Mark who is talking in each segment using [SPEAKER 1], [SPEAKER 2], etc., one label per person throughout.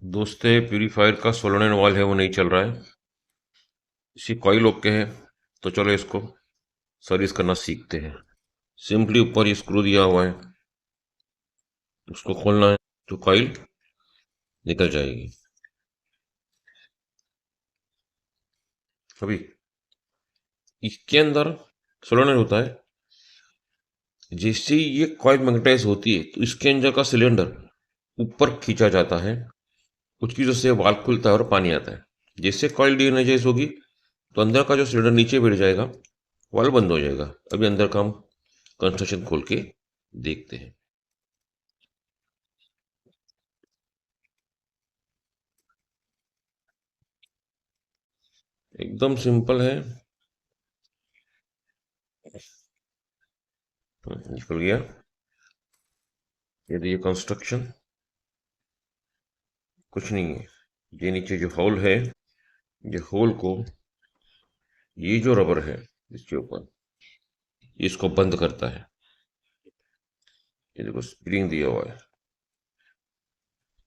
[SPEAKER 1] दोस्ते प्यूरीफायर का solenoid valve है वो नहीं चल रहा है। इसी कॉइल ओके है, तो चलो इसको सर्विस करना सीखते हैं। सिंपली ऊपर ये स्क्रू दिया हुआ है, उसको खोलना है तो कॉइल निकल जाएगी। अभी इसके अंदर सोलोनॉइड होता है। जैसे ही ये कॉइल मैग्नेटाइज होती है तो इसके अंदर का सिलेंडर ऊपर खींचा जाता है। उसकी वजह से वाल्व खुलता है और पानी आता है। जैसे कॉइल डीएनर्जाइज होगी तो अंदर का जो सिलेंडर नीचे बैठ जाएगा, वाल्व बंद हो जाएगा। अभी अंदर का हम कंस्ट्रक्शन खोल के देखते हैं। एकदम सिंपल है। निकल गया। ये देखिए कंस्ट्रक्शन कुछ नहीं है। ये नीचे जो होल है, ये होल को ये जो रबर है इसके ऊपर इसको बंद करता है। ये देखो स्प्रिंग दिया हुआ है,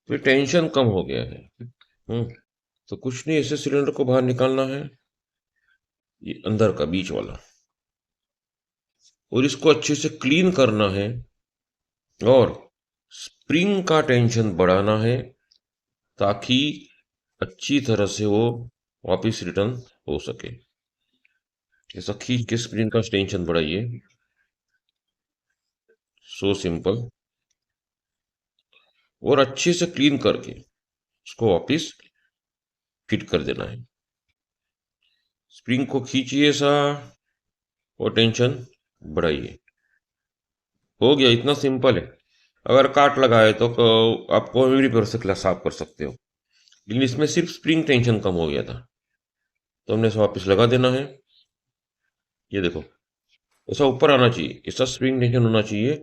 [SPEAKER 1] तो ये टेंशन कम हो गया है। तो कुछ नहीं, ऐसे सिलेंडर को बाहर निकालना है, ये अंदर का बीच वाला, और इसको अच्छे से क्लीन करना है और स्प्रिंग का टेंशन बढ़ाना है ताकि अच्छी तरह से वो वापस रिटर्न हो सके। ऐसा खींच के स्प्रिंग का टेंशन बढ़ाइए। So simple. और अच्छे से क्लीन करके उसको वापस फिट कर देना है। स्प्रिंग को खींचिए सा और टेंशन बढ़ाइए। हो गया, इतना सिंपल है। अगर काट लगा है तो आप कोई भी से साफ कर सकते हो, लेकिन इसमें सिर्फ स्प्रिंग टेंशन कम हो गया था, तो हमने इसे वापस लगा देना है। ये देखो, ऐसा ऊपर आना चाहिए, ऐसा स्प्रिंग टेंशन होना चाहिए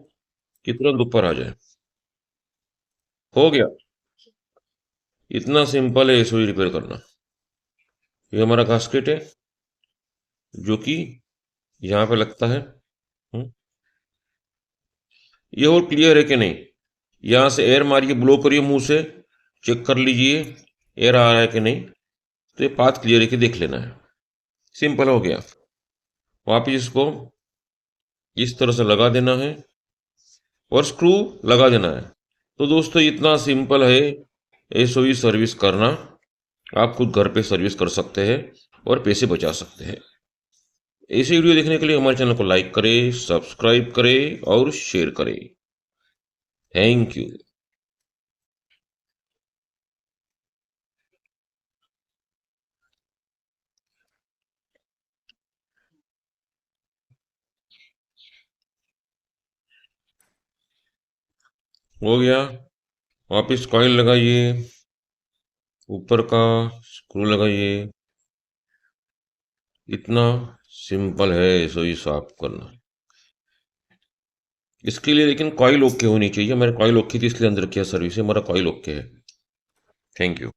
[SPEAKER 1] कि तुरंत ऊपर आ जाए। हो गया, इतना सिंपल है इसको रिपेयर करना। ये हमारा गास्केट है जो कि यहाँ पे लगता है। हम्म, ये और क्लियर है कि नहीं? यहाँ से एयर मारिए, ब्लो करिए मुंह से, चेक कर लीजिए एयर आ रहा है कि नहीं। तो ये पाथ क्लियर है कि देख लेना है। सिंपल हो गया। वापिस इसको इस तरह से लगा देना है और स्क्रू लगा देना है। तो दोस्तों इतना सिंपल है एसओई सर्विस करना। आप खुद घर पे सर्विस कर सकते हैं और पैसे बचा सकते हैं। ऐसे वीडियो देखने के लिए हमारे चैनल को लाइक करें, सब्सक्राइब करें और शेयर करें। Thank you. हो गया। वापिस कॉइल लगाइए, ऊपर का स्क्रू लगाइए। इतना सिंपल है एसओई साफ करना। इसके लिए लेकिन कॉइल ओके होनी चाहिए। मेरे कॉइल ओके थी इसलिए अंदर किया सर्विस है, हमारा कॉइल ओके है। Thank you.